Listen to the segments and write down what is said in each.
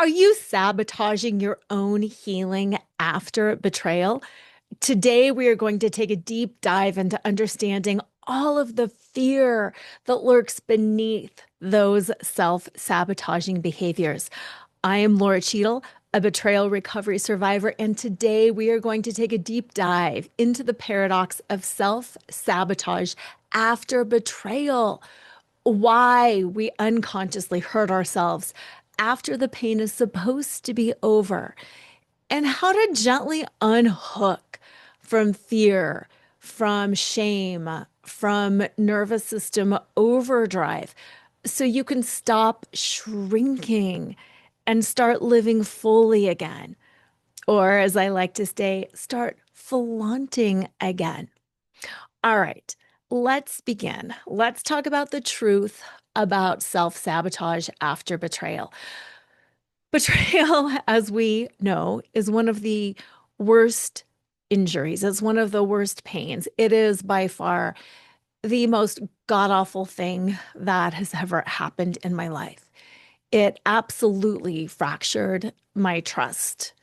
Are you sabotaging your own healing after betrayal? Today, we are going to take a deep dive into understanding all of the fear that lurks beneath those self-sabotaging behaviors. I am Lora Cheadle, a betrayal recovery survivor, and today we are going to take a deep dive into the paradox of self-sabotage after betrayal, why we unconsciously hurt ourselves after the pain is supposed to be over, and how to gently unhook from fear, from shame, from nervous system overdrive, so you can stop shrinking and start living fully again. Or, as I like to say, start flaunting again. All right, let's begin. Let's talk about the truth about self-sabotage after betrayal. Betrayal, as we know, is one of the worst injuries. It's one of the worst pains. It is by far the most god-awful thing that has ever happened in my life. It absolutely fractured my trust,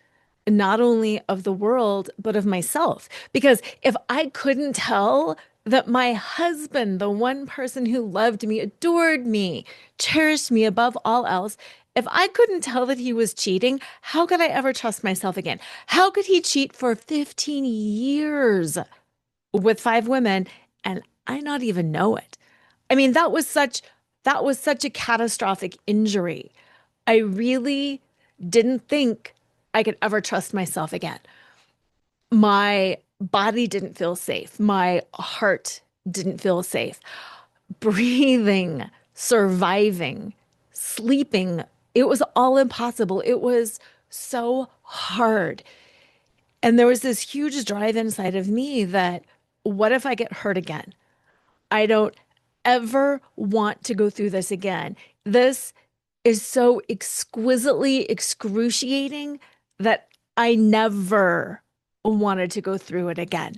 not only of the world, but of myself. Because if I couldn't tell that my husband, the one person who loved me, adored me, cherished me above all else, if I couldn't tell that he was cheating, how could I ever trust myself again? How could he cheat for 15 years with 5 women and I not even know it? I mean, that was such a catastrophic injury. I really didn't think I could ever trust myself again. My body didn't feel safe. My heart didn't feel safe. Breathing, surviving, sleeping, it was all impossible. It was so hard. And there was this huge drive inside of me that what if I get hurt again? I don't ever want to go through this again. This is so exquisitely excruciating that I never wanted to go through it again.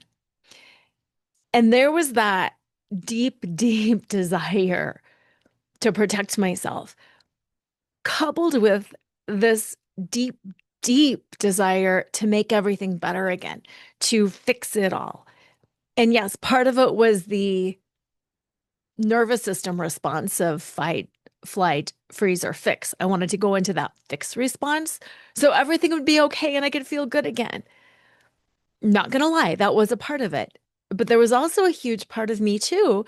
And there was that deep, deep desire to protect myself, coupled with this deep, deep desire to make everything better again, to fix it all. And yes, part of it was the nervous system response of fight, flight, freeze, or fix. I wanted to go into that fix response so everything would be okay and I could feel good again. Not gonna lie, that was a part of it. But there was also a huge part of me too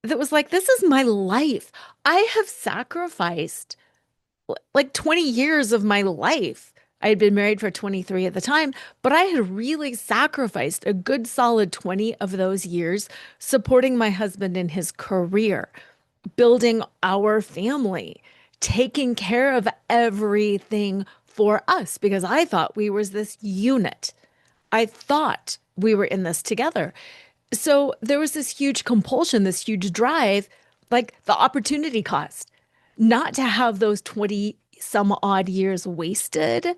that was like, this is my life. I have sacrificed like 20 years of my life. I had been married for 23 at the time, but I had really sacrificed a good solid 20 of those years supporting my husband in his career, building our family, taking care of everything for us because I thought we was this unit. I thought we were in this together. So there was this huge compulsion, this huge drive, like the opportunity cost, not to have those 20 some odd years wasted,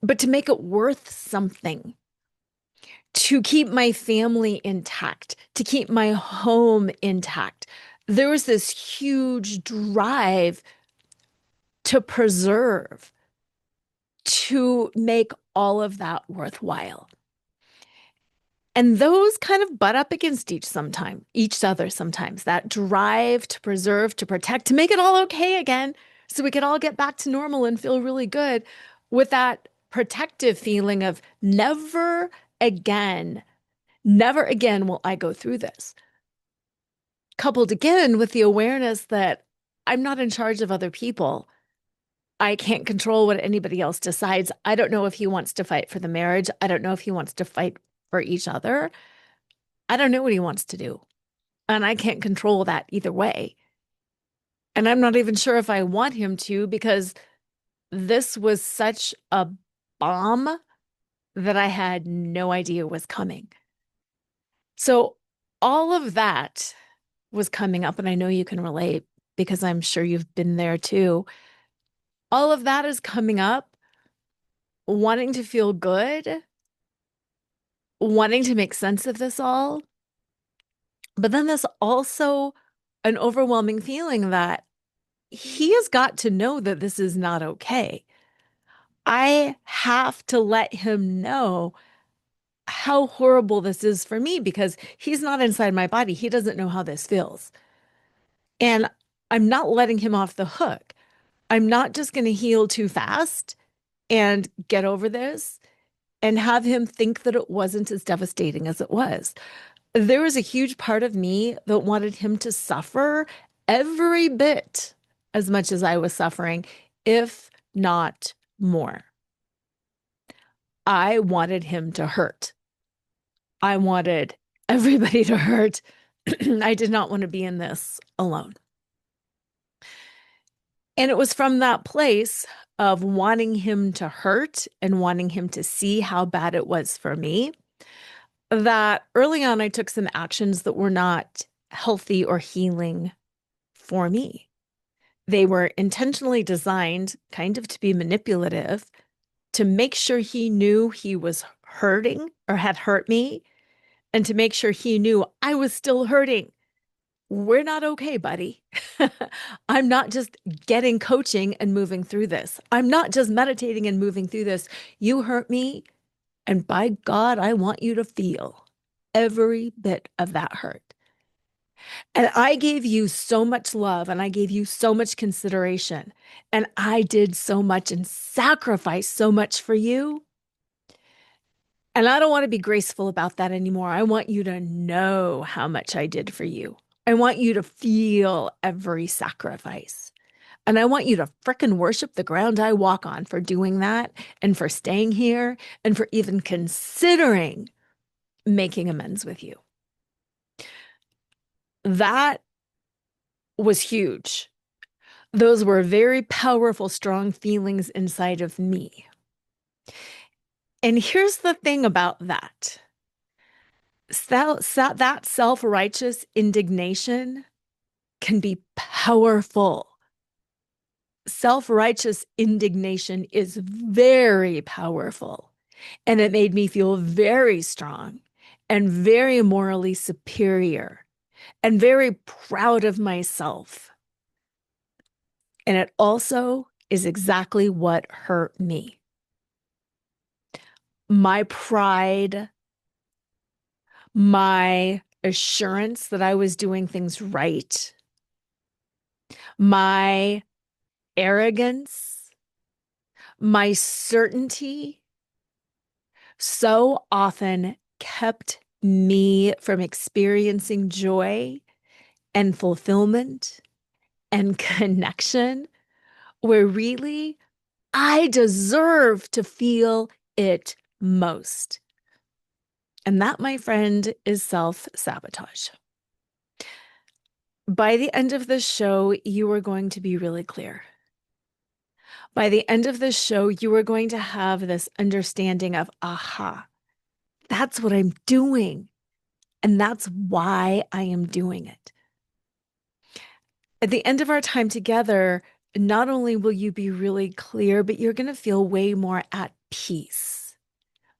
but to make it worth something, to keep my family intact, to keep my home intact. There was this huge drive to preserve, to make all of that worthwhile. And those kind of butt up against each other sometimes. That drive to preserve, to protect, to make it all okay again, so we could all get back to normal and feel really good with that protective feeling of again, never again will I go through this. Coupled again with the awareness that I'm not in charge of other people. I can't control what anybody else decides. I don't know if he wants to fight for the marriage. I don't know if he wants to fight for each other. I don't know what he wants to do. And I can't control that either way. And I'm not even sure if I want him to because this was such a bomb that I had no idea was coming. So all of that was coming up, and I know you can relate because I'm sure you've been there too. All of that is coming up, wanting to feel good, wanting to make sense of this all. But then there's also an overwhelming feeling that he has got to know that this is not okay. I have to let him know how horrible this is for me because he's not inside my body. He doesn't know how this feels. And I'm not letting him off the hook. I'm not just going to heal too fast and get over this and have him think that it wasn't as devastating as it was. There was a huge part of me that wanted him to suffer every bit as much as I was suffering, if not more. I wanted him to hurt. I wanted everybody to hurt. I did not want to be in this alone. And it was from that place of wanting him to hurt and wanting him to see how bad it was for me that early on I took some actions that were not healthy or healing for me. They were intentionally designed kind of to be manipulative to make sure he knew he was hurting or had hurt me and to make sure he knew I was still hurting. We're not okay, buddy. I'm not just getting coaching and moving through this. I'm not just meditating and moving through this. You hurt me, and by God, I want you to feel every bit of that hurt. And I gave you so much love and I gave you so much consideration. And I did so much and sacrificed so much for you. And I don't want to be graceful about that anymore. I want you to know how much I did for you. I want you to feel every sacrifice. And I want you to frickin' worship the ground I walk on for doing that and for staying here and for even considering making amends with you. That was huge. Those were very powerful, strong feelings inside of me. And here's the thing about that. That self-righteous indignation can be powerful. Self-righteous indignation is very powerful. And it made me feel very strong and very morally superior and very proud of myself. And it also is exactly what hurt me. My pride, my assurance that I was doing things right, my arrogance, my certainty so often kept me from experiencing joy and fulfillment and connection where really I deserve to feel it most. And that, my friend, is self-sabotage. By the end of the show, you are going to be really clear. By the end of the show, you are going to have this understanding of, aha, that's what I'm doing. And that's why I am doing it. At the end of our time together, not only will you be really clear, but you're going to feel way more at peace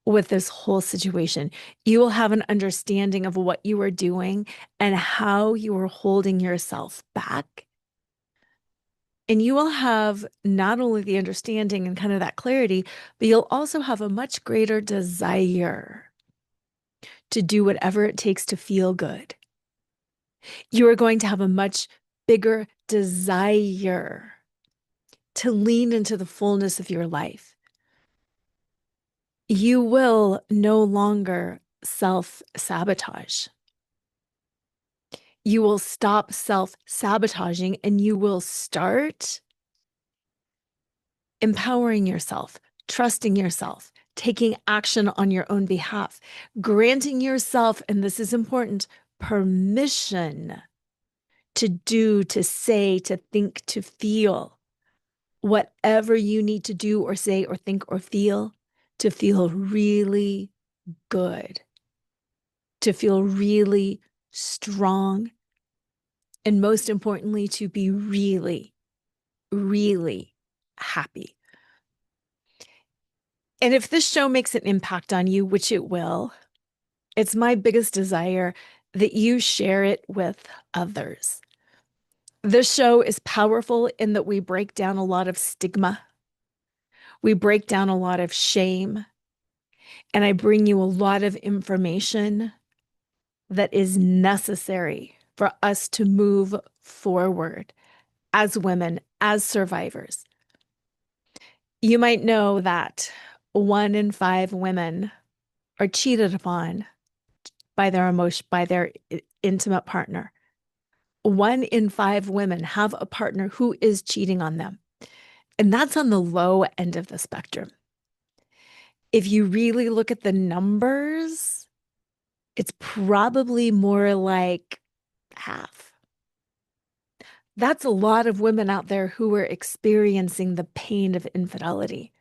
with this whole situation. You will have an understanding of what you are doing and how you are holding yourself back. And you will have not only the understanding and kind of that clarity, but you'll also have a much greater desire to do whatever it takes to feel good. You are going to have a much bigger desire to lean into the fullness of your life. You will no longer self-sabotage. You will stop self-sabotaging and you will start empowering yourself, trusting yourself, taking action on your own behalf, granting yourself, and this is important, permission to do, to say, to think, to feel whatever you need to do or say or think or feel to feel really good, to feel really strong, and most importantly, to be really, really happy. And if this show makes an impact on you, which it will, it's my biggest desire that you share it with others. This show is powerful in that we break down a lot of stigma. We break down a lot of shame, and I bring you a lot of information that is necessary for us to move forward as women, as survivors. You might know that 1 in 5 women are cheated upon by their intimate partner. 1 in 5 women have a partner who is cheating on them. And that's on the low end of the spectrum. If you really look at the numbers, it's probably more like half. That's a lot of women out there who are experiencing the pain of infidelity.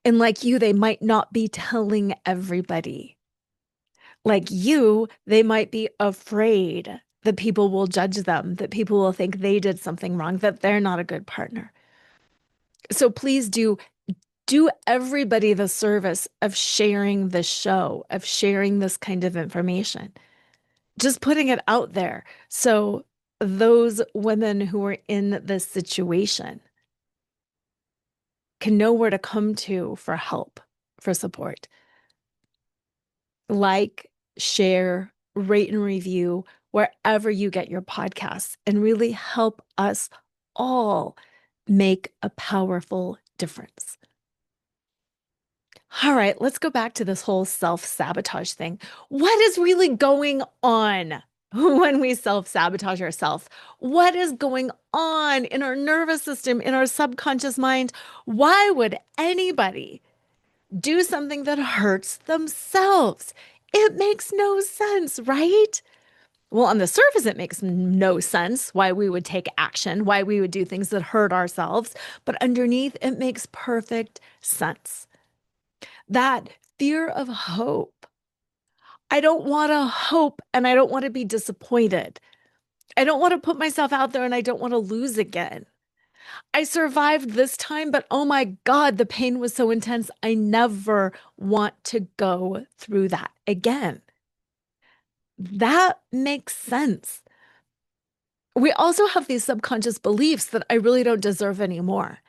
And like you, they might not be telling everybody. Like you, they might be afraid that people will judge them, that people will think they did something wrong, that they're not a good partner. So please do everybody the service of sharing this show, of sharing this kind of information, just putting it out there. So those women who are in this situation can know where to come to for help, for support. Like, share, rate, and review wherever you get your podcasts and really help us all make a powerful difference. All right, let's go back to this whole self-sabotage thing. What is really going on when we self-sabotage ourselves? What is going on in our nervous system, in our subconscious mind? Why would anybody do something that hurts themselves? It makes no sense, right? Well, on the surface, it makes no sense why we would take action, why we would do things that hurt ourselves. But underneath, it makes perfect sense. That fear of hope. I don't want to hope and I don't want to be disappointed. I don't want to put myself out there and I don't want to lose again. I survived this time, but oh my God, the pain was so intense. I never want to go through that again. That makes sense. We also have these subconscious beliefs that I really don't deserve anymore.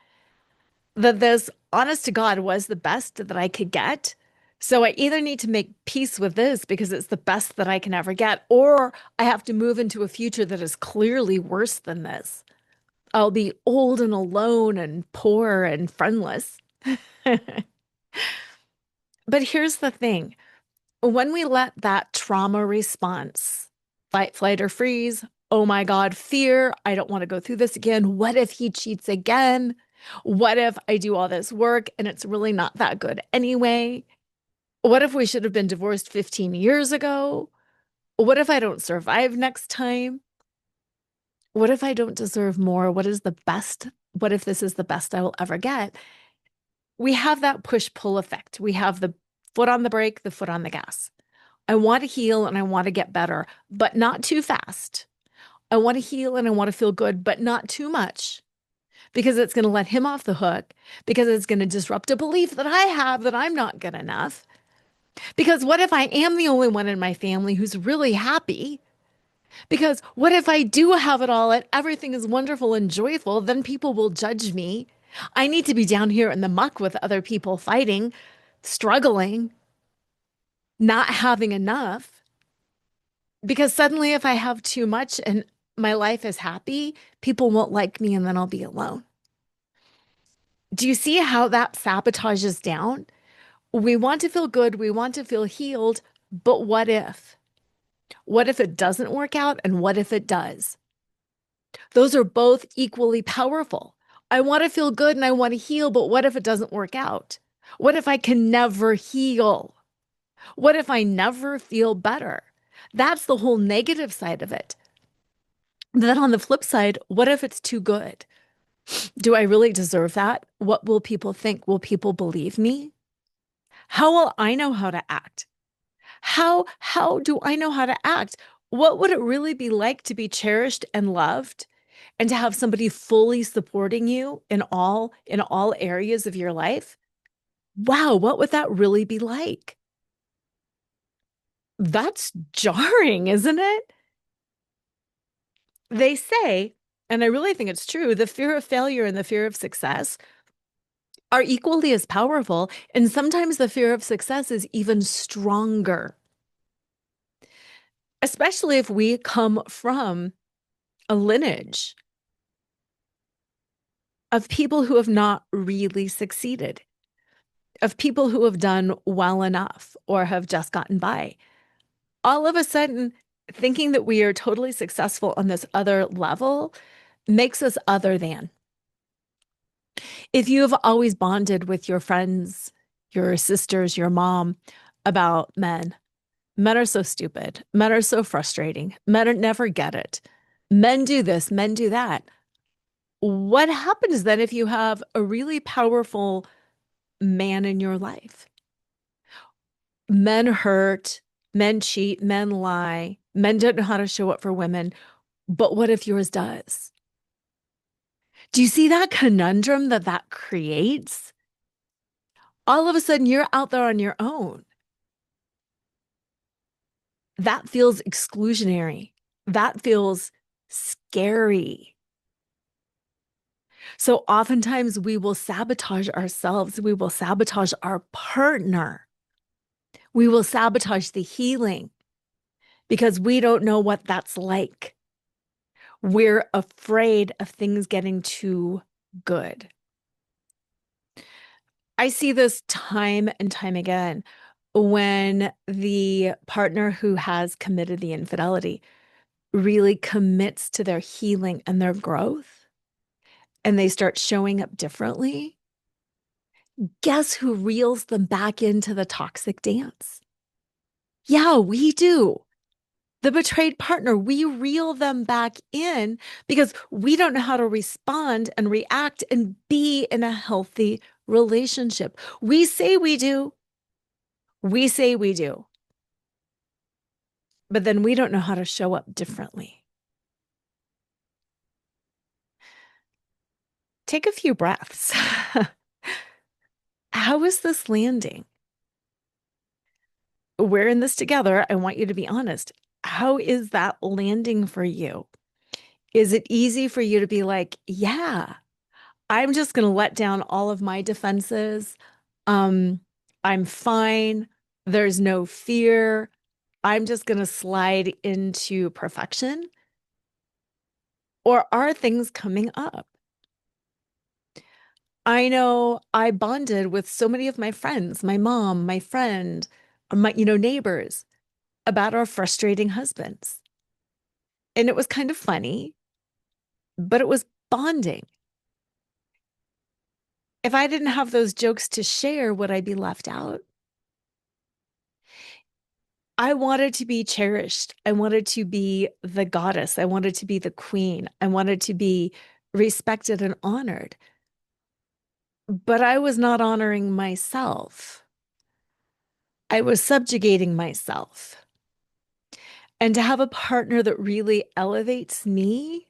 That this, honest to God, was the best that I could get. So I either need to make peace with this because it's the best that I can ever get, or I have to move into a future that is clearly worse than this. I'll be old and alone and poor and friendless. But here's the thing. When we let that trauma response, fight, flight, or freeze, oh my God, fear, I don't want to go through this again. What if he cheats again? What if I do all this work and it's really not that good anyway? What if we should have been divorced 15 years ago? What if I don't survive next time? What if I don't deserve more? What is the best? What if this is the best I will ever get? We have that push-pull effect. We have the foot on the brake, the foot on the gas. I want to heal and I want to get better, but not too fast. I want to heal and I want to feel good, but not too much because it's going to let him off the hook, because it's going to disrupt a belief that I have that I'm not good enough. Because what if I am the only one in my family who's really happy? Because what if I do have it all and everything is wonderful and joyful? Then people will judge me. I need to be down here in the muck with other people fighting, struggling, not having enough. Because suddenly, if I have too much and my life is happy, people won't like me and then I'll be alone. Do you see how that sabotages down? We want to feel good, we want to feel healed, but what if? What if it doesn't work out and what if it does? Those are both equally powerful. I want to feel good and I want to heal, but what if it doesn't work out? What if I can never heal? What if I never feel better? That's the whole negative side of it. Then on the flip side, what if it's too good? Do I really deserve that? What will people think? Will people believe me? How will I know how to act? How do I know how to act? What would it really be like to be cherished and loved and to have somebody fully supporting you in all areas of your life? Wow, what would that really be like? That's jarring, isn't it? They say, and I really think it's true, the fear of failure and the fear of success are equally as powerful. And sometimes the fear of success is even stronger, especially if we come from a lineage of people who have not really succeeded, of people who have done well enough or have just gotten by. All of a sudden, thinking that we are totally successful on this other level makes us other than. If you have always bonded with your friends, your sisters, your mom about men, men are so stupid, men are so frustrating, never get it. Men do this, men do that. What happens then if you have a really powerful man in your life? Men hurt, men cheat, men lie, men don't know how to show up for women. But what if yours does? Do you see that conundrum that that creates? All of a sudden, you're out there on your own. That feels exclusionary. That feels scary. So oftentimes we will sabotage ourselves. We will sabotage our partner. We will sabotage the healing because we don't know what that's like. We're afraid of things getting too good. I see this time and time again when the partner who has committed the infidelity really commits to their healing and their growth and they start showing up differently. Guess who reels them back into the toxic dance? Yeah, we do. The betrayed partner, we reel them back in because we don't know how to respond and react and be in a healthy relationship. We say we do. We say we do. But then we don't know how to show up differently. Take a few breaths. How is this landing? We're in this together. I want you to be honest. How is that landing for you? Is it easy for you to be like, yeah, I'm just going to let down all of my defenses. Um, I'm fine. There's no fear. I'm just going to slide into perfection? Or are things coming up? I know I bonded with so many of my friends, my mom, my friend, my, neighbors about our frustrating husbands. And it was kind of funny, but it was bonding. If I didn't have those jokes to share, would I be left out? I wanted to be cherished. I wanted to be the goddess. I wanted to be the queen. I wanted to be respected and honored. But I was not honoring myself. I was subjugating myself. And to have a partner that really elevates me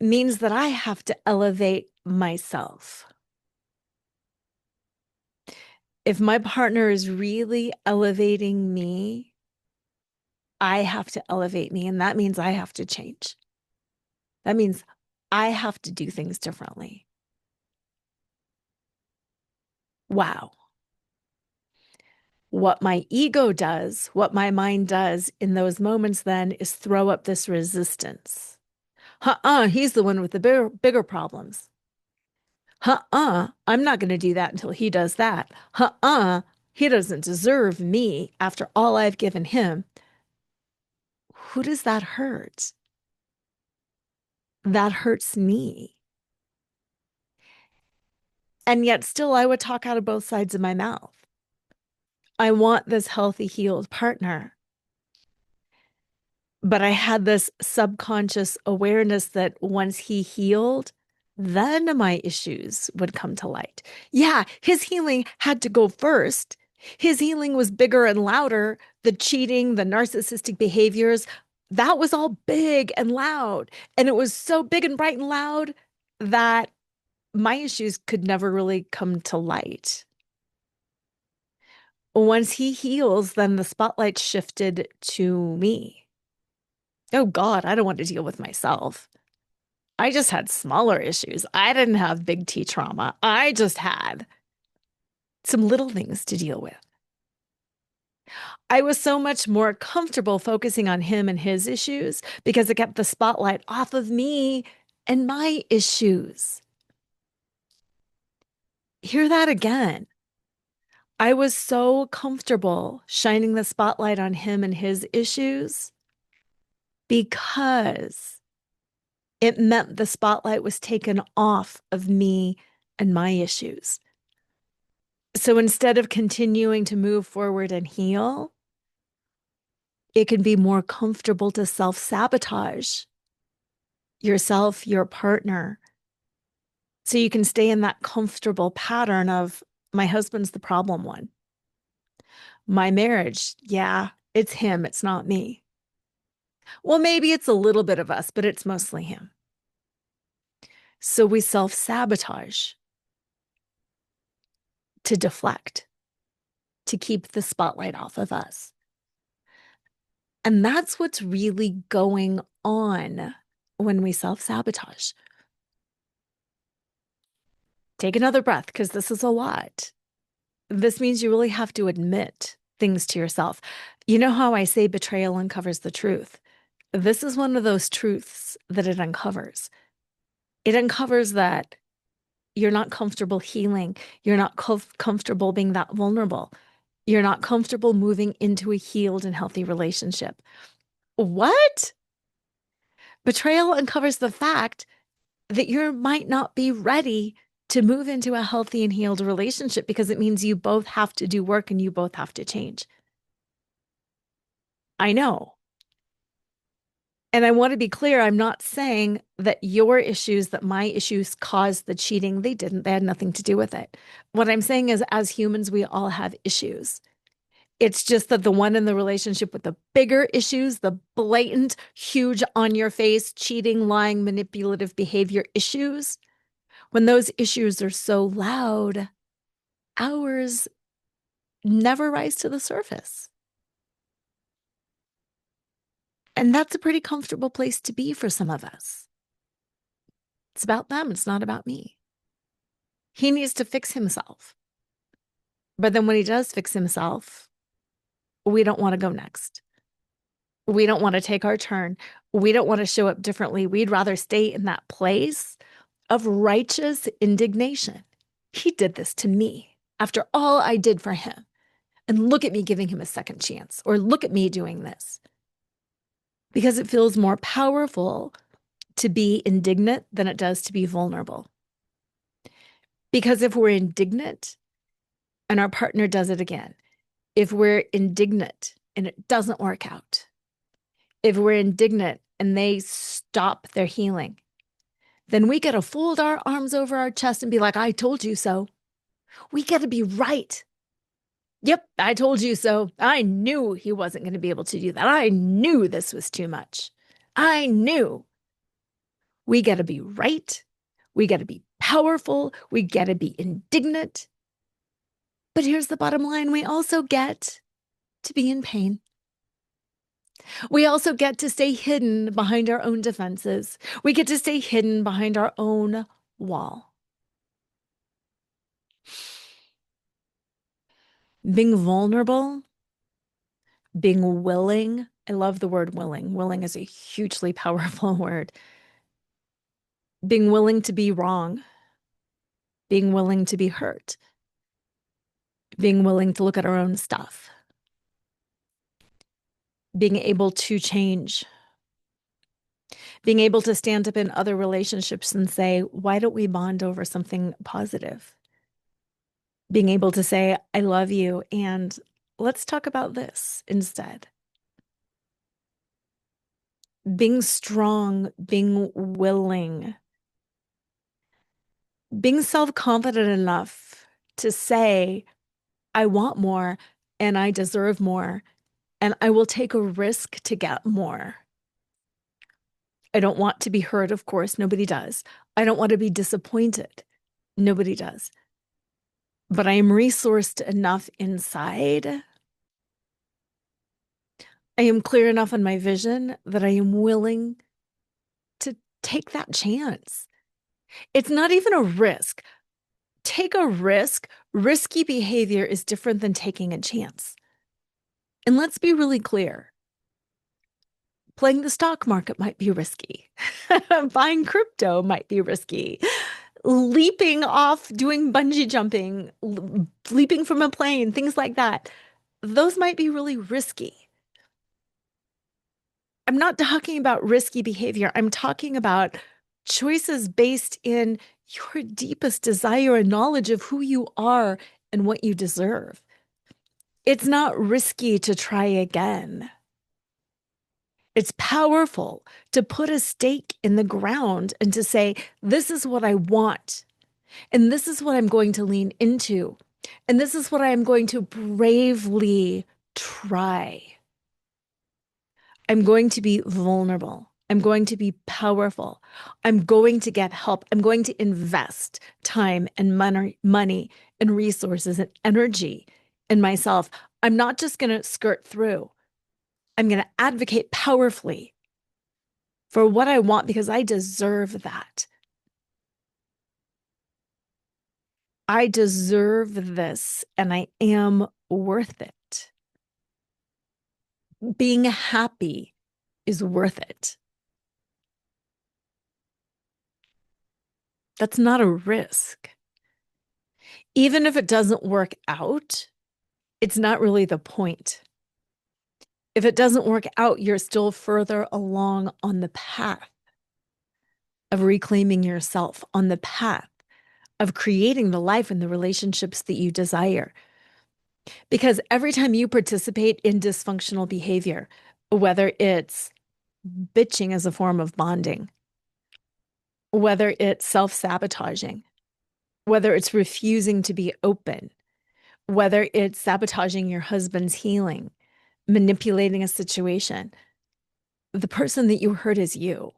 means that I have to elevate myself. If my partner is really elevating me, I have to elevate me. And that means I have to change. That means I have to do things differently. Wow. What my ego does, what my mind does in those moments then is throw up this resistance. He's the one with the bigger problems. I'm not going to do that until he does that. He doesn't deserve me after all I've given him. Who does that hurt? That hurts me. And yet still I would talk out of both sides of my mouth. I want this healthy, healed partner. But I had this subconscious awareness that once he healed, then my issues would come to light. Yeah, his healing had to go first. His healing was bigger and louder. The cheating, the narcissistic behaviors, that was all big and loud. And it was so big and bright and loud that my issues could never really come to light. Once he heals, then the spotlight shifted to me. Oh God, I don't want to deal with myself. I just had smaller issues. I didn't have big T trauma. I just had some little things to deal with. I was so much more comfortable focusing on him and his issues because it kept the spotlight off of me and my issues. Hear that again. I was so comfortable shining the spotlight on him and his issues because it meant the spotlight was taken off of me and my issues. So instead of continuing to move forward and heal, it can be more comfortable to self-sabotage yourself, your partner. So you can stay in that comfortable pattern of my husband's the problem one. My marriage, yeah, it's him, it's not me. Well, maybe it's a little bit of us, but it's mostly him. So we self-sabotage to deflect, to keep the spotlight off of us. And that's what's really going on when we self-sabotage. Take another breath because this is a lot. This means you really have to admit things to yourself. You know how I say betrayal uncovers the truth? This is one of those truths that it uncovers. It uncovers that you're not comfortable healing. You're not comfortable being that vulnerable. You're not comfortable moving into a healed and healthy relationship. What? Betrayal uncovers the fact that you might not be ready to move into a healthy and healed relationship because it means you both have to do work and you both have to change. I know. And I want to be clear, I'm not saying that your issues, that my issues caused the cheating. They didn't. They had nothing to do with it. What I'm saying is, as humans, we all have issues. It's just that the one in the relationship with the bigger issues, the blatant, huge on your face, cheating, lying, manipulative behavior issues, when those issues are so loud, ours never rise to the surface. And that's a pretty comfortable place to be for some of us. It's about them. It's not about me. He needs to fix himself. But then when he does fix himself, we don't want to go next. We don't want to take our turn. We don't want to show up differently. We'd rather stay in that place of righteous indignation. He did this to me after all I did for him. And look at me giving him a second chance, or look at me doing this. Because it feels more powerful to be indignant than it does to be vulnerable. Because if we're indignant and our partner does it again, if we're indignant and it doesn't work out, if we're indignant and they stop their healing, then we got to fold our arms over our chest and be like, I told you so. We got to be right. Yep, I told you so. I knew he wasn't going to be able to do that. I knew this was too much. I knew. We got to be right. We got to be powerful. We got to be indignant. But here's the bottom line. We also get to be in pain. We also get to stay hidden behind our own defenses. We get to stay hidden behind our own wall. Being vulnerable, being willing. I love the word willing. Willing is a hugely powerful word. Being willing to be wrong, being willing to be hurt, being willing to look at our own stuff, being able to change, being able to stand up in other relationships and say, why don't we bond over something positive? Being able to say, I love you, and let's talk about this instead. Being strong, being willing, being self-confident enough to say, I want more and I deserve more, and I will take a risk to get more. I don't want to be hurt, of course, nobody does. I don't want to be disappointed, nobody does. But I am resourced enough inside. I am clear enough in my vision that I am willing to take that chance. It's not even a risk. Take a risk. Risky behavior is different than taking a chance. And let's be really clear. Playing the stock market might be risky. Buying crypto might be risky. Leaping off, doing bungee jumping, leaping from a plane, things like that. Those might be really risky. I'm not talking about risky behavior. I'm talking about choices based in your deepest desire and knowledge of who you are and what you deserve. It's not risky to try again. It's powerful to put a stake in the ground and to say, this is what I want. And this is what I'm going to lean into. And this is what I am going to bravely try. I'm going to be vulnerable. I'm going to be powerful. I'm going to get help. I'm going to invest time and money and resources and energy in myself. I'm not just going to skirt through. I'm going to advocate powerfully for what I want because I deserve that. I deserve this and I am worth it. Being happy is worth it. That's not a risk. Even if it doesn't work out, it's not really the point. If it doesn't work out, you're still further along on the path of reclaiming yourself, on the path of creating the life and the relationships that you desire. Because every time you participate in dysfunctional behavior, whether it's bitching as a form of bonding, whether it's self-sabotaging, whether it's refusing to be open, whether it's sabotaging your husband's healing, manipulating a situation, the person that you hurt is you.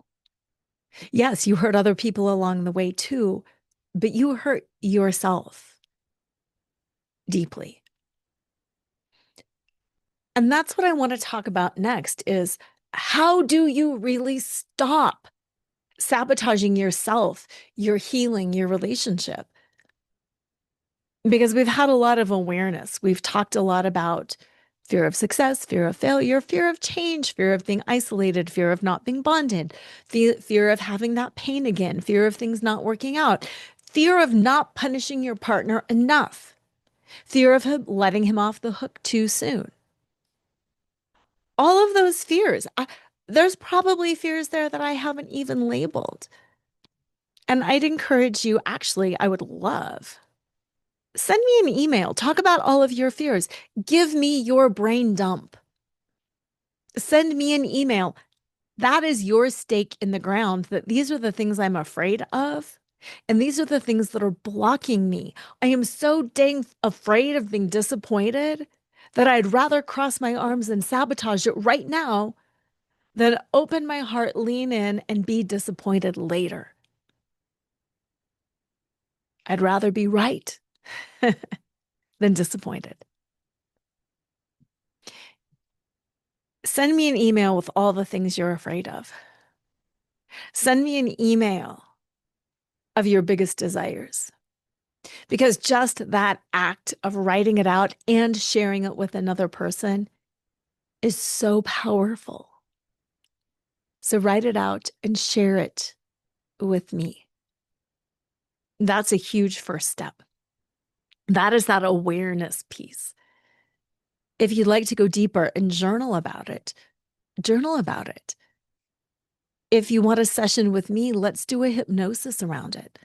Yes, you hurt other people along the way too, but you hurt yourself deeply. And that's what I want to talk about next is how do you really stop sabotaging yourself, your healing, your relationship? Because we've had a lot of awareness. We've talked a lot about fear of success, fear of failure, fear of change, fear of being isolated, fear of not being bonded, fear of having that pain again, fear of things not working out, fear of not punishing your partner enough, fear of letting him off the hook too soon. All of those fears, there's probably fears there that I haven't even labeled. And I'd encourage you, actually, I would love send me an email. Talk about all of your fears. Give me your brain dump. Send me an email. That is your stake in the ground that these are the things I'm afraid of. And these are the things that are blocking me. I am so dang afraid of being disappointed that I'd rather cross my arms and sabotage it right now than open my heart, lean in, and be disappointed later. I'd rather be right than disappointed. Send me an email with all the things you're afraid of. Send me an email of your biggest desires. Because just that act of writing it out and sharing it with another person is so powerful. So write it out and share it with me. That's a huge first step. That is that awareness piece. If you'd like to go deeper and journal about it, journal about it. If you want a session with me, let's do a hypnosis around it.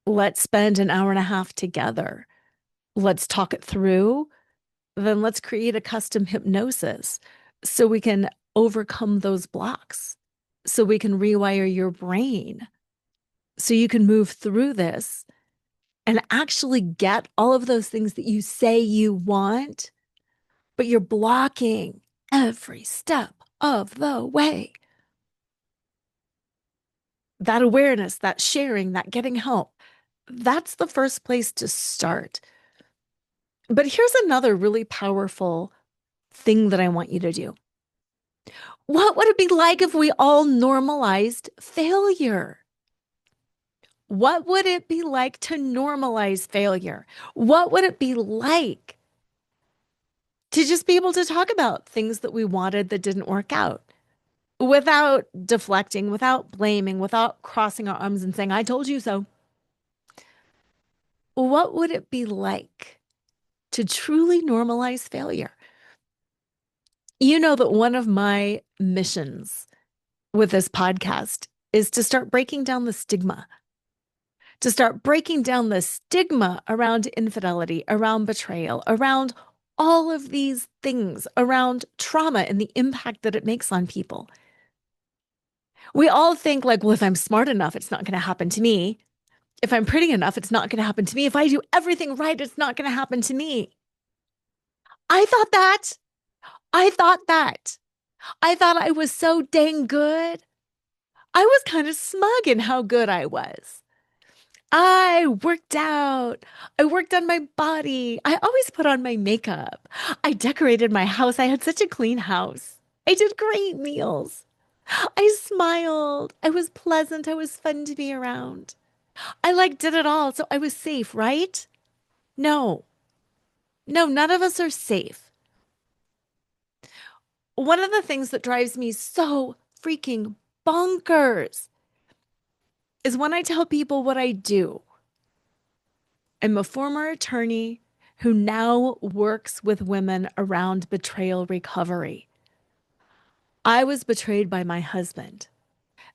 Let's spend an hour and a half together. Let's talk it through. Then let's create a custom hypnosis so we can overcome those blocks, so we can rewire your brain, so you can move through this and actually get all of those things that you say you want, but you're blocking every step of the way. That awareness, that sharing, that getting help, that's the first place to start. But here's another really powerful thing that I want you to do. What would it be like if we all normalized failure? What would it be like to normalize failure? What would it be like to just be able to talk about things that we wanted that didn't work out without deflecting, without blaming, without crossing our arms and saying, I told you so? What would it be like to truly normalize failure? You know that one of my missions with this podcast is to start breaking down the stigma, to start breaking down the stigma around infidelity, around betrayal, around all of these things, around trauma and the impact that it makes on people. We all think, like, well, if I'm smart enough, it's not going to happen to me. If I'm pretty enough, it's not going to happen to me. If I do everything right, it's not going to happen to me. I thought that. I thought that. I thought I was so dang good. I was kind of smug in how good I was. I worked out. I worked on my body. I always put on my makeup. I decorated my house. I had such a clean house. I did great meals. I smiled. I was pleasant. I was fun to be around. I like did it all. So I was safe, right? No, no, none of us are safe. One of the things that drives me so freaking bonkers is when I tell people what I do. I'm a former attorney who now works with women around betrayal recovery. I was betrayed by my husband,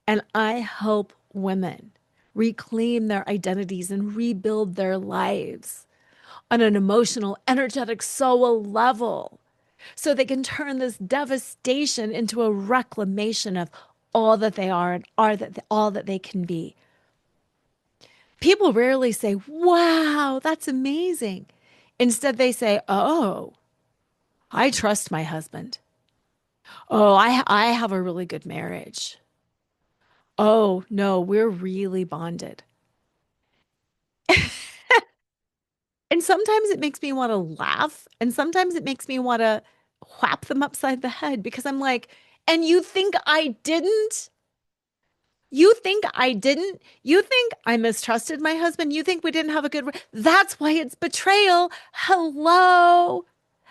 and I help women reclaim their identities and rebuild their lives on an emotional, energetic, soul level so they can turn this devastation into a reclamation of all that they are and all that they can be. People rarely say, wow, that's amazing. Instead, they say, oh, I trust my husband. Oh, I have a really good marriage. Oh, no, we're really bonded. And sometimes it makes me want to laugh. And sometimes it makes me want to whap them upside the head because I'm like, and you think I didn't? You think I didn't? You think I mistrusted my husband? You think we didn't have a good. That's why it's betrayal. Hello.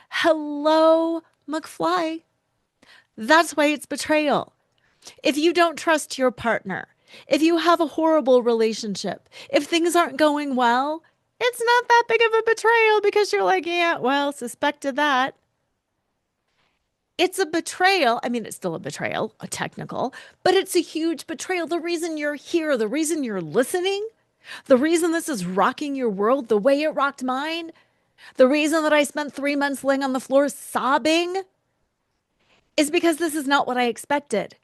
Hello, McFly. That's why it's betrayal. If you don't trust your partner, if you have a horrible relationship, if things aren't going well, it's not that big of a betrayal because you're like, yeah, well, suspected that. It's a betrayal. I mean, it's still a betrayal, a technical, but it's a huge betrayal. The reason you're here, the reason you're listening, the reason this is rocking your world the way it rocked mine, the reason that I spent 3 months laying on the floor sobbing is because this is not what I expected.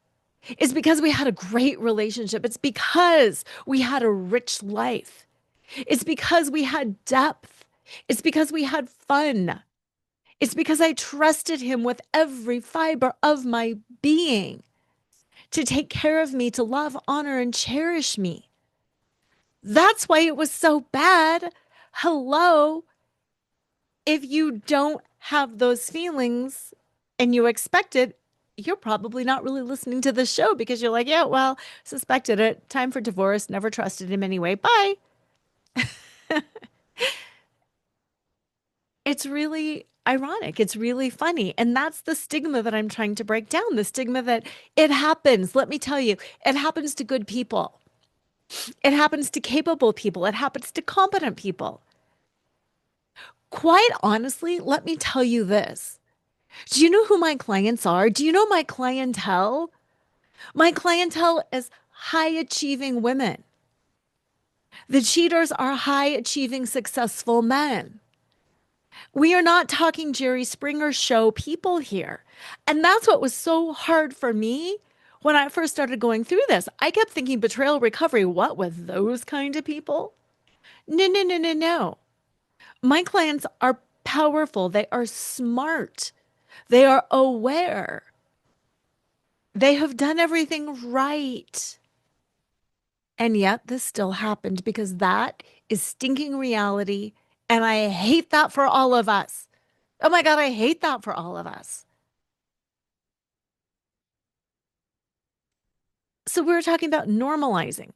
It's because we had a great relationship. It's because we had a rich life. It's because we had depth. It's because we had fun. It's because I trusted him with every fiber of my being to take care of me, to love, honor, and cherish me. That's why it was so bad. Hello. If you don't have those feelings and you expect it, you're probably not really listening to the show because you're like, yeah, well, suspected it. Time for divorce. Never trusted him anyway. Bye. It's really ironic. It's really funny. And that's the stigma that I'm trying to break down. The stigma that it happens. Let me tell you, it happens to good people. It happens to capable people. It happens to competent people. Quite honestly, let me tell you this. Do you know who my clients are? Do you know my clientele? My clientele is high achieving women. The cheaters are high achieving, successful men. We are not talking Jerry Springer show people here. And that's what was so hard for me when I first started going through this. I kept thinking betrayal recovery, what with those kind of people? No, no, no, no, no. My clients are powerful. They are smart. They are aware. They have done everything right. And yet this still happened because that is stinking reality. And I hate that for all of us. Oh my God, I hate that for all of us. So we were talking about normalizing.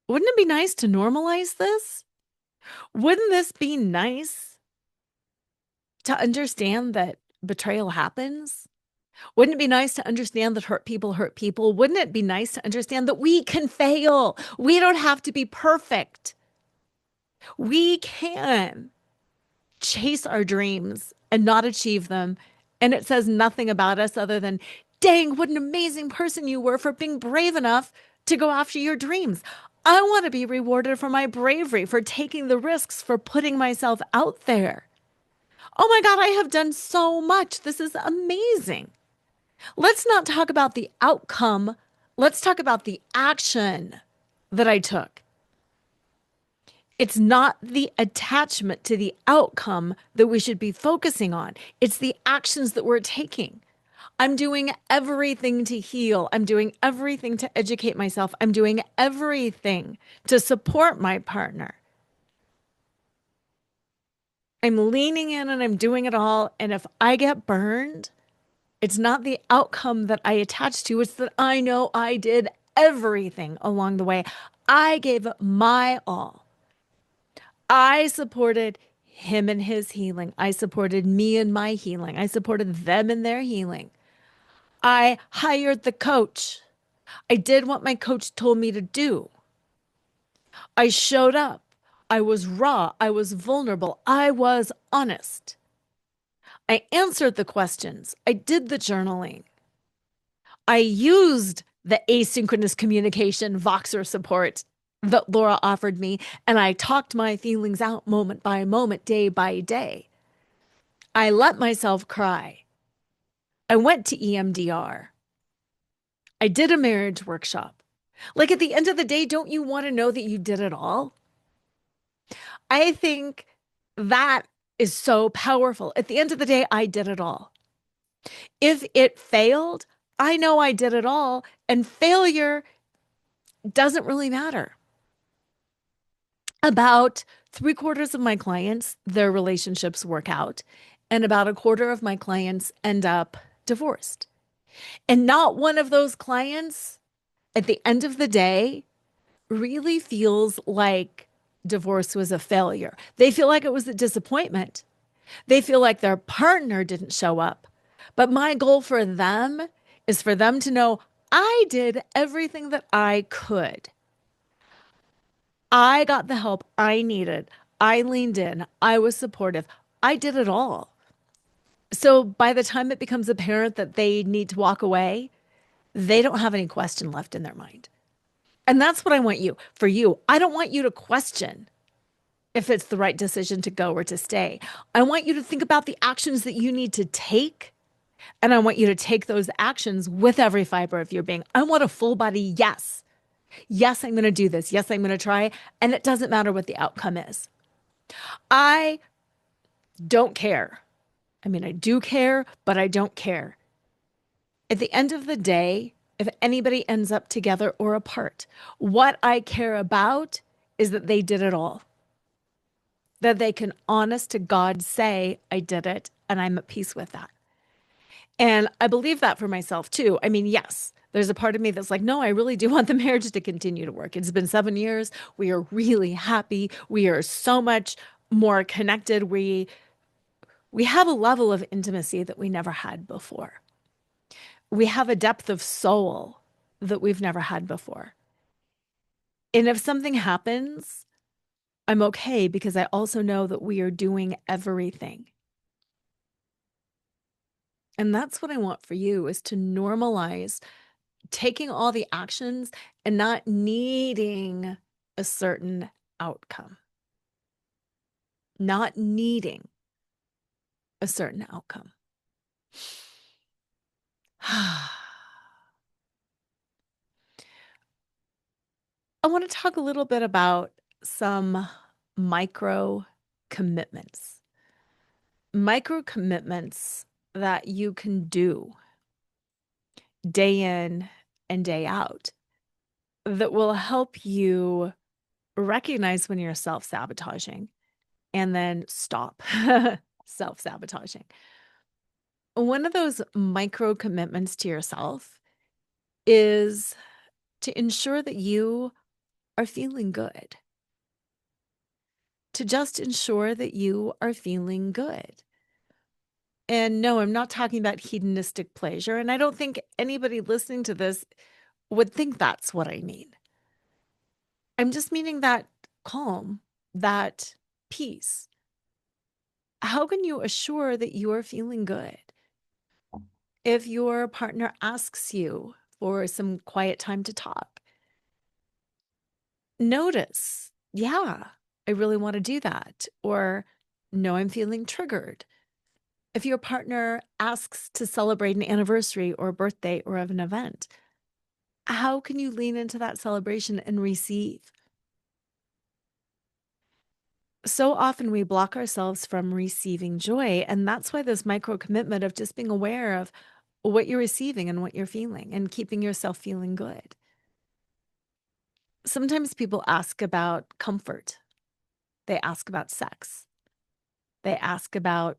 Wouldn't it be nice to normalize this? Wouldn't this be nice to understand that betrayal happens? Wouldn't it be nice to understand that hurt people hurt people? Wouldn't it be nice to understand that we can fail? We don't have to be perfect. We can chase our dreams and not achieve them. And it says nothing about us other than, dang, what an amazing person you were for being brave enough to go after your dreams. I want to be rewarded for my bravery, for taking the risks, for putting myself out there. Oh my God, I have done so much. This is amazing. Let's not talk about the outcome. Let's talk about the action that I took. It's not the attachment to the outcome that we should be focusing on. It's the actions that we're taking. I'm doing everything to heal. I'm doing everything to educate myself. I'm doing everything to support my partner. I'm leaning in and I'm doing it all. And if I get burned, it's not the outcome that I attach to. It's that I know I did everything along the way. I gave it my all. I supported him in his healing. I supported me in my healing. I supported them in their healing. I hired the coach. I did what my coach told me to do. I showed up. I was raw. I was vulnerable. I was honest. I answered the questions. I did the journaling. I used the asynchronous communication Voxer support that Lora offered me, and I talked my feelings out moment by moment, day by day. I let myself cry. I went to EMDR. I did a marriage workshop. Like at the end of the day, don't you want to know that you did it all? I think that is so powerful. At the end of the day, I did it all. If it failed, I know I did it all, and failure doesn't really matter. About three-quarters of my clients, their relationships work out, and about a quarter of my clients end up divorced. And not one of those clients, at the end of the day, really feels like divorce was a failure. They feel like it was a disappointment. They feel like their partner didn't show up. But my goal for them is for them to know I did everything that I could. I got the help I needed. I leaned in. I was supportive. I did it all. So by the time it becomes apparent that they need to walk away, they don't have any question left in their mind. And that's what I want you for you. I don't want you to question if it's the right decision to go or to stay. I want you to think about the actions that you need to take. And I want you to take those actions with every fiber of your being. I want a full body yes. Yes, I'm going to do this. Yes, I'm going to try. And it doesn't matter what the outcome is. I don't care. I mean, I do care, but I don't care. At the end of the day, if anybody ends up together or apart, what I care about is that they did it all. That they can honest to God say, I did it, and I'm at peace with that. And I believe that for myself too. I mean, yes, there's a part of me that's like, no, I really do want the marriage to continue to work. It's been 7 years. We are really happy. We are so much more connected. We have a level of intimacy that we never had before. We have a depth of soul that we've never had before. And if something happens, I'm okay because I also know that we are doing everything. And that's what I want for you is to normalize taking all the actions and not needing a certain outcome. Not needing a certain outcome. I want to talk a little bit about some micro commitments. Micro commitments that you can do day in and day out that will help you recognize when you're self-sabotaging and then stop self-sabotaging. One of those micro commitments to yourself is to ensure that you are feeling good, to just ensure that you are feeling good. And no, I'm not talking about hedonistic pleasure. And I don't think anybody listening to this would think that's what I mean. I'm just meaning that calm, that peace. How can you assure that you are feeling good? If your partner asks you for some quiet time to talk, notice, yeah, I really want to do that. Or, no, I'm feeling triggered. If your partner asks to celebrate an anniversary or a birthday or of an event, how can you lean into that celebration and receive? So often we block ourselves from receiving joy. And that's why this micro commitment of just being aware of what you're receiving and what you're feeling and keeping yourself feeling good. Sometimes people ask about comfort. They ask about sex. They ask about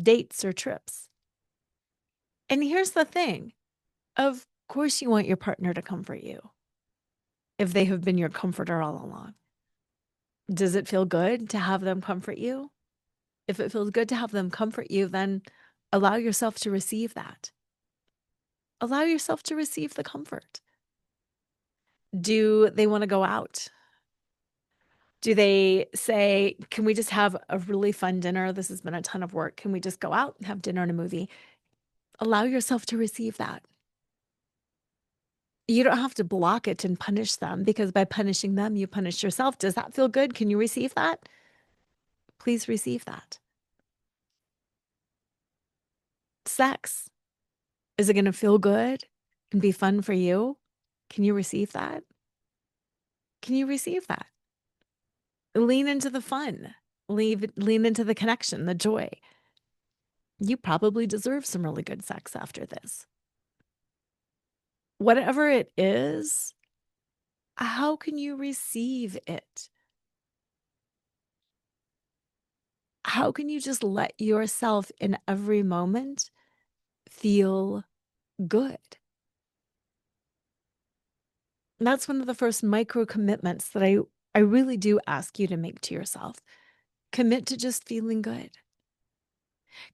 dates or trips. And here's the thing. Of course you want your partner to comfort you if they have been your comforter all along. Does it feel good to have them comfort you? If it feels good to have them comfort you, then allow yourself to receive that. Allow yourself to receive the comfort. Do they want to go out? Do they say, can we just have a really fun dinner? This has been a ton of work. Can we just go out and have dinner and a movie? Allow yourself to receive that. You don't have to block it and punish them, because by punishing them, you punish yourself. Does that feel good? Can you receive that? Please receive that. Sex. Is it going to feel good and be fun for you? Can you receive that? Can you receive that? Lean into the fun. Lean into the connection, the joy. You probably deserve some really good sex after this. Whatever it is, how can you receive it? How can you just let yourself in every moment feel good? And that's one of the first micro commitments that I really do ask you to make to yourself. Commit to just feeling good.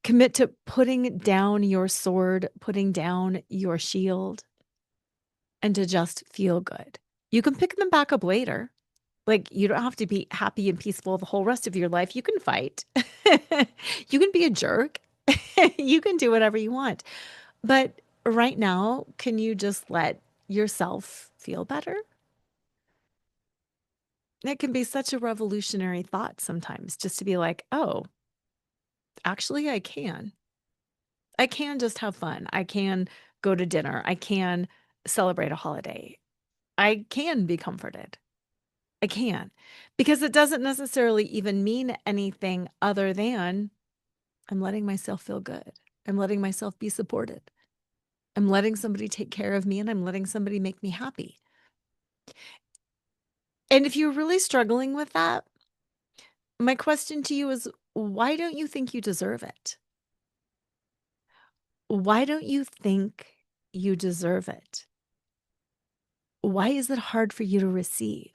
Commit to putting down your sword, putting down your shield, and to just feel good. You can pick them back up later. Like, you don't have to be happy and peaceful the whole rest of your life. You can fight. You can be a jerk. You can do whatever you want. But right now, can you just let yourself feel better? It can be such a revolutionary thought sometimes, just to be like, oh, actually, I can. I can just have fun. I can go to dinner. I can celebrate a holiday. I can be comforted. I can. Because it doesn't necessarily even mean anything other than I'm letting myself feel good. I'm letting myself be supported. I'm letting somebody take care of me, and I'm letting somebody make me happy. And if you're really struggling with that, my question to you is, why don't you think you deserve it? Why don't you think you deserve it? Why is it hard for you to receive?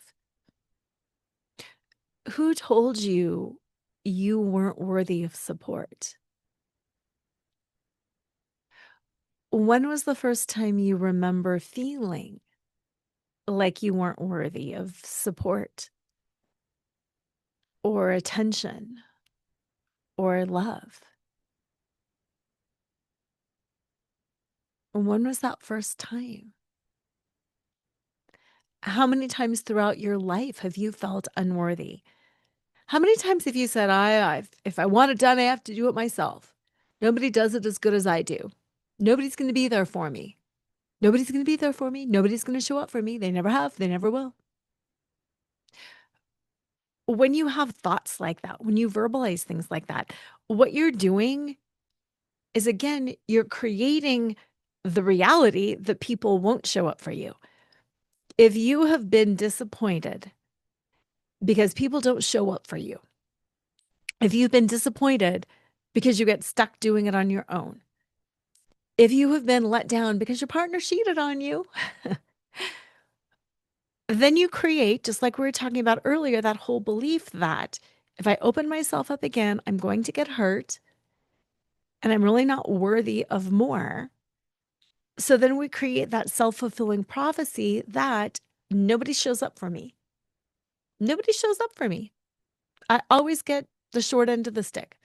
Who told you you weren't worthy of support? When was the first time you remember feeling like you weren't worthy of support or attention or love? When was that first time? How many times throughout your life have you felt unworthy? How many times have you said, if I want it done, I have to do it myself. Nobody does it as good as I do. Nobody's going to be there for me. Nobody's going to be there for me. Nobody's going to show up for me. They never have. They never will. When you have thoughts like that, when you verbalize things like that, what you're doing is, again, you're creating the reality that people won't show up for you. If you have been disappointed because people don't show up for you, if you've been disappointed because you get stuck doing it on your own, if you have been let down because your partner cheated on you, Then you create, just like we were talking about earlier, that whole belief that if I open myself up again, I'm going to get hurt and I'm really not worthy of more. So then we create that self-fulfilling prophecy that nobody shows up for me. Nobody shows up for me. I always get the short end of the stick.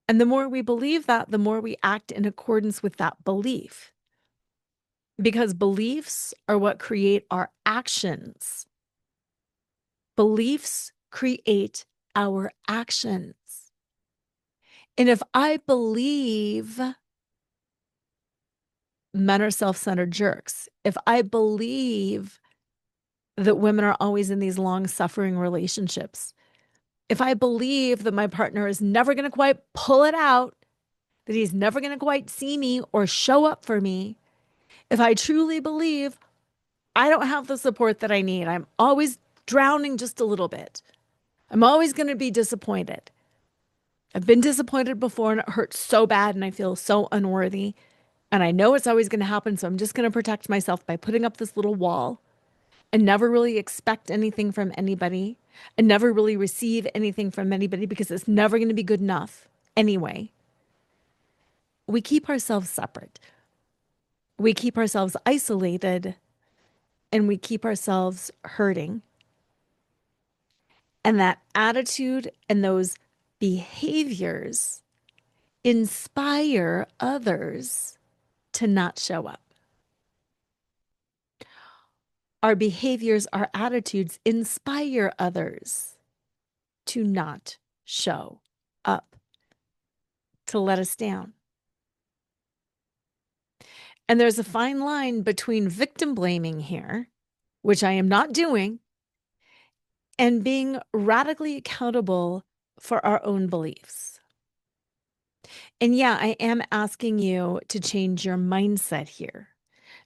And the more we believe that, the more we act in accordance with that belief. Because beliefs are what create our actions. Beliefs create our actions. And if I believe men are self-centered jerks, if I believe that women are always in these long-suffering relationships, if I believe that my partner is never going to quite pull it out, that he's never going to quite see me or show up for me, if I truly believe I don't have the support that I need, I'm always drowning just a little bit, I'm always going to be disappointed. I've been disappointed before and it hurts so bad and I feel so unworthy. And I know it's always going to happen. So I'm just going to protect myself by putting up this little wall and never really expect anything from anybody and never really receive anything from anybody because it's never going to be good enough anyway. We keep ourselves separate. We keep ourselves isolated and we keep ourselves hurting. And that attitude and those behaviors inspire others to not show up. Our behaviors, our attitudes inspire others to not show up, to let us down. And there's a fine line between victim blaming here, which I am not doing, and being radically accountable for our own beliefs. And yeah, I am asking you to change your mindset here,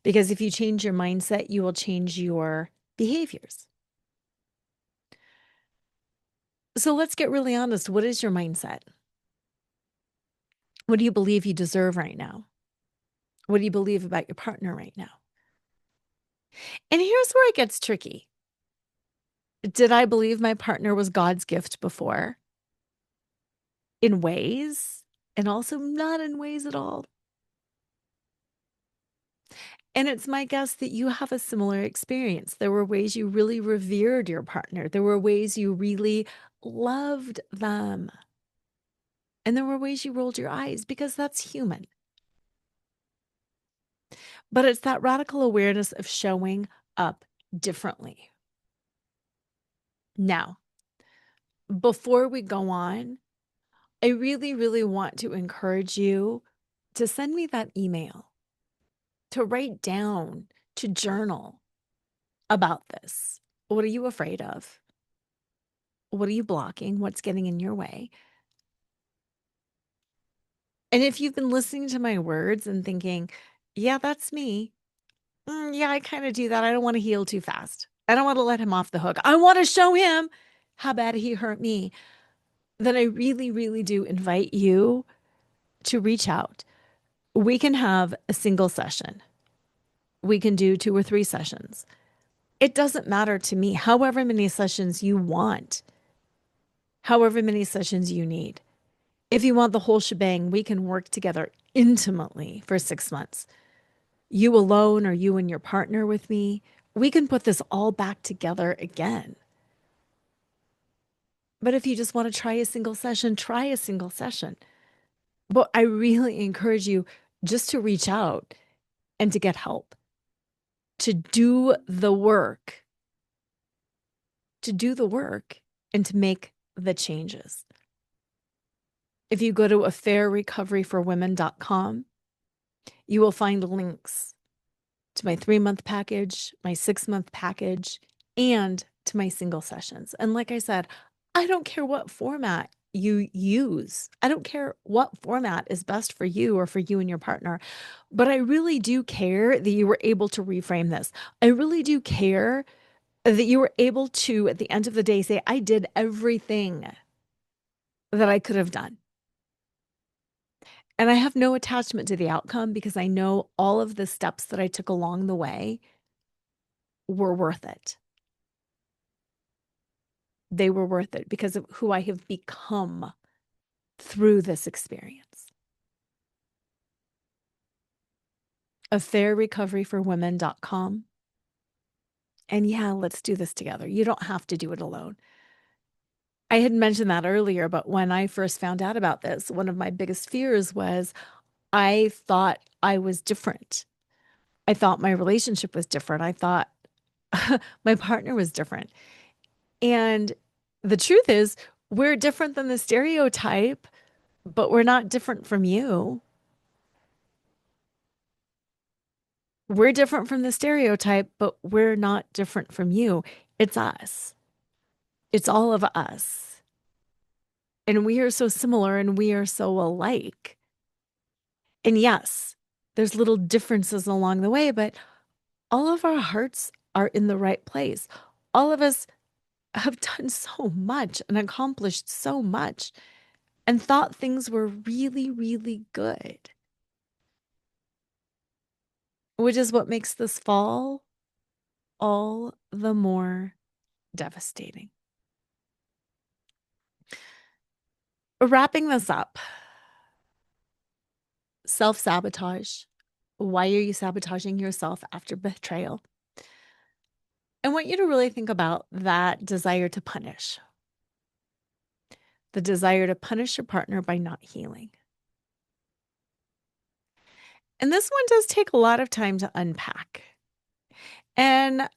because if you change your mindset, you will change your behaviors. So let's get really honest. What is your mindset? What do you believe you deserve right now? What do you believe about your partner right now? And here's where it gets tricky. Did I believe my partner was God's gift before? In ways, and also not in ways at all. And it's my guess that you have a similar experience. There were ways you really revered your partner. There were ways you really loved them. And there were ways you rolled your eyes because that's human. But it's that radical awareness of showing up differently. Now, before we go on, I really, really want to encourage you to send me that email, to write down, to journal about this. What are you afraid of? What are you blocking? What's getting in your way? And if you've been listening to my words and thinking, yeah, that's me. Yeah, I kind of do that. I don't want to heal too fast. I don't want to let him off the hook. I want to show him how bad he hurt me. Then I really, really do invite you to reach out. We can have a single session. We can do 2 or 3 sessions. It doesn't matter to me, however many sessions you want, however many sessions you need. If you want the whole shebang, we can work together intimately for 6 months. You alone or you and your partner with me, we can put this all back together again. But if you just want to try a single session, try a single session. But I really encourage you just to reach out and to get help, to do the work, and to make the changes. If you go to affairrecoveryforwomen.com, you will find links to my 3-month package, my 6-month package, and to my single sessions. And like I said, I don't care what format you use. I don't care what format is best for you or for you and your partner. But I really do care that you were able to reframe this. I really do care that you were able to, at the end of the day, say, I did everything that I could have done. And I have no attachment to the outcome because I know all of the steps that I took along the way were worth it. They were worth it because of who I have become through this experience. Affairrecoveryforwomen.com. And yeah, let's do this together. You don't have to do it alone. I had mentioned that earlier, but when I first found out about this, one of my biggest fears was I thought I was different. I thought my relationship was different. I thought my partner was different. And the truth is, we're different than the stereotype, but we're not different from you. We're different from the stereotype, but we're not different from you. It's us. It's all of us. And we are so similar and we are so alike. And yes, there's little differences along the way, but all of our hearts are in the right place. All of us have done so much and accomplished so much and thought things were really, really good, which is what makes this fall all the more devastating. Wrapping this up, self-sabotage. Why are you sabotaging yourself after betrayal? I want you to really think about that desire to punish, the desire to punish your partner by not healing. And this one does take a lot of time to unpack. And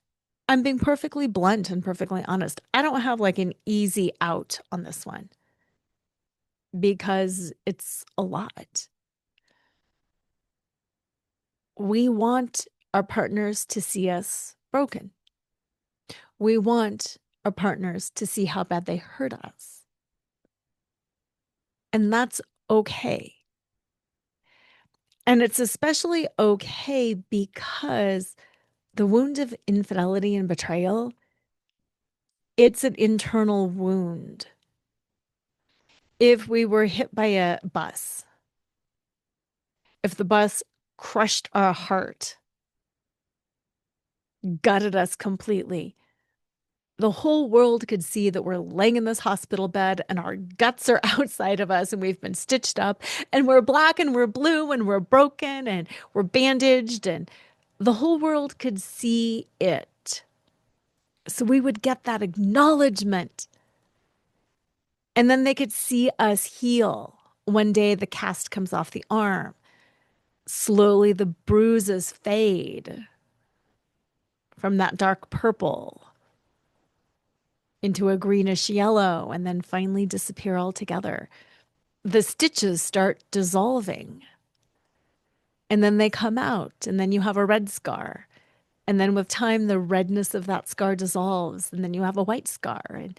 I'm being perfectly blunt and perfectly honest. I don't have like an easy out on this one because it's a lot. We want our partners to see us broken. We want our partners to see how bad they hurt us. And that's okay. And it's especially okay because the wound of infidelity and betrayal, it's an internal wound. If we were hit by a bus, if the bus crushed our heart, gutted us completely, the whole world could see that we're laying in this hospital bed and our guts are outside of us and we've been stitched up and we're black and we're blue and we're broken and we're bandaged and the whole world could see it. So we would get that acknowledgement and then they could see us heal. One day the cast comes off the arm. Slowly the bruises fade from that dark purple into a greenish yellow and then finally disappear altogether. The stitches start dissolving and then they come out and then you have a red scar. And then with time, the redness of that scar dissolves and then you have a white scar. And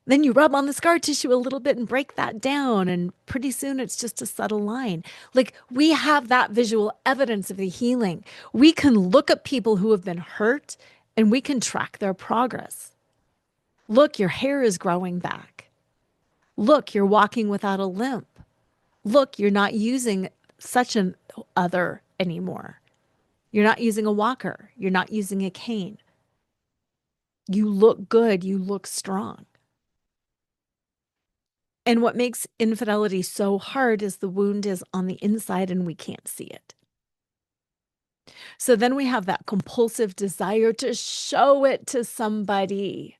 then you rub on the scar tissue a little bit and break that down. And pretty soon it's just a subtle line. Like we have that visual evidence of the healing. We can look at people who have been hurt and we can track their progress. Look, your hair is growing back. Look, you're walking without a limp. Look, you're not using such an other anymore. You're not using a walker. You're not using a cane. You look good. You look strong. And what makes infidelity so hard is the wound is on the inside and we can't see it. So then we have that compulsive desire to show it to somebody.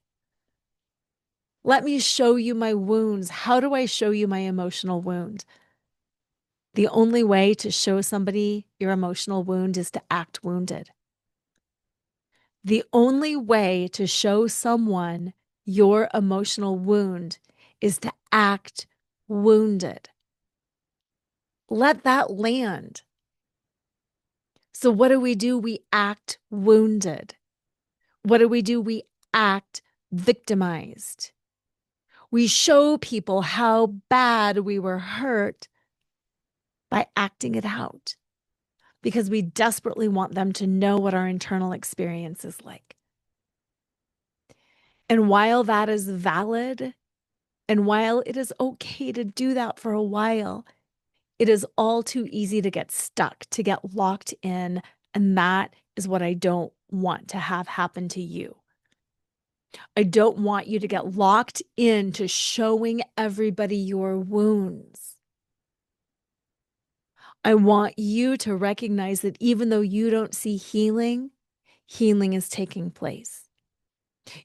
Let me show you my wounds. How do I show you my emotional wound? The only way to show somebody your emotional wound is to act wounded. The only way to show someone your emotional wound is to act wounded. Let that land. So what do? We act wounded. What do? We act victimized. We show people how bad we were hurt by acting it out because we desperately want them to know what our internal experience is like. And while that is valid, and while it is okay to do that for a while, It is all too easy to get stuck, to get locked in, and that is what I don't want to have happen to you. I don't want you to get locked into showing everybody your wounds. I want you to recognize that even though you don't see healing, healing is taking place.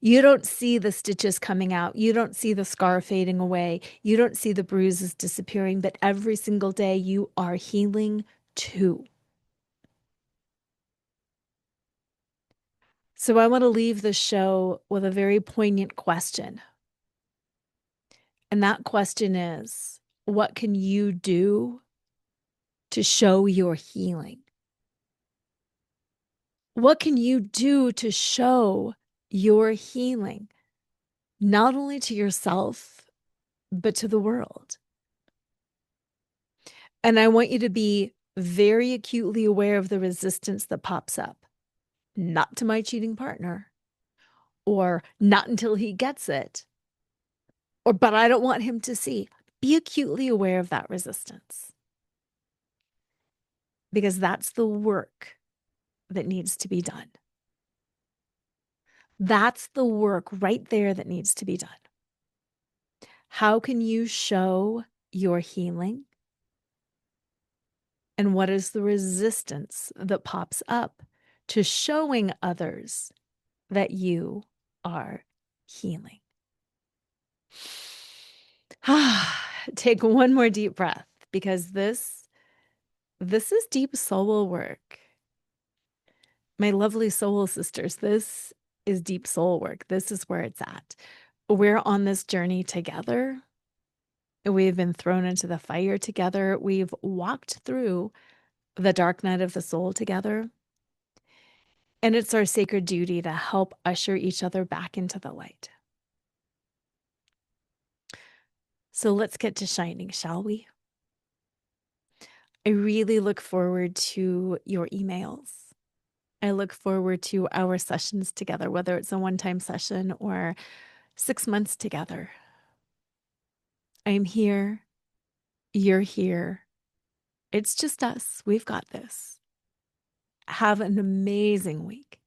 You don't see the stitches coming out. You don't see the scar fading away. You don't see the bruises disappearing, but every single day you are healing too. So I want to leave the show with a very poignant question. And that question is, what can you do to show your healing? What can you do to show your healing, not only to yourself, but to the world? And I want you to be very acutely aware of the resistance that pops up. Not to my cheating partner, or not until he gets it, or but I don't want him to see. Be acutely aware of that resistance, because that's the work that needs to be done. That's the work right there that needs to be done. How can you show your healing? And what is the resistance that pops up to showing others that you are healing? Take one more deep breath, because this is deep soul work. My lovely soul sisters, this is deep soul work. This is where it's at. We're on this journey together. We've been thrown into the fire together. We've walked through the dark night of the soul together. And it's our sacred duty to help usher each other back into the light. So let's get to shining, shall we? I really look forward to your emails. I look forward to our sessions together, whether it's a one-time session or 6 months together. I'm here. You're here. It's just us. We've got this. Have an amazing week.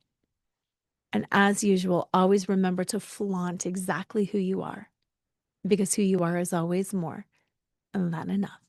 And as usual, always remember to flaunt exactly who you are, because who you are is always more than enough.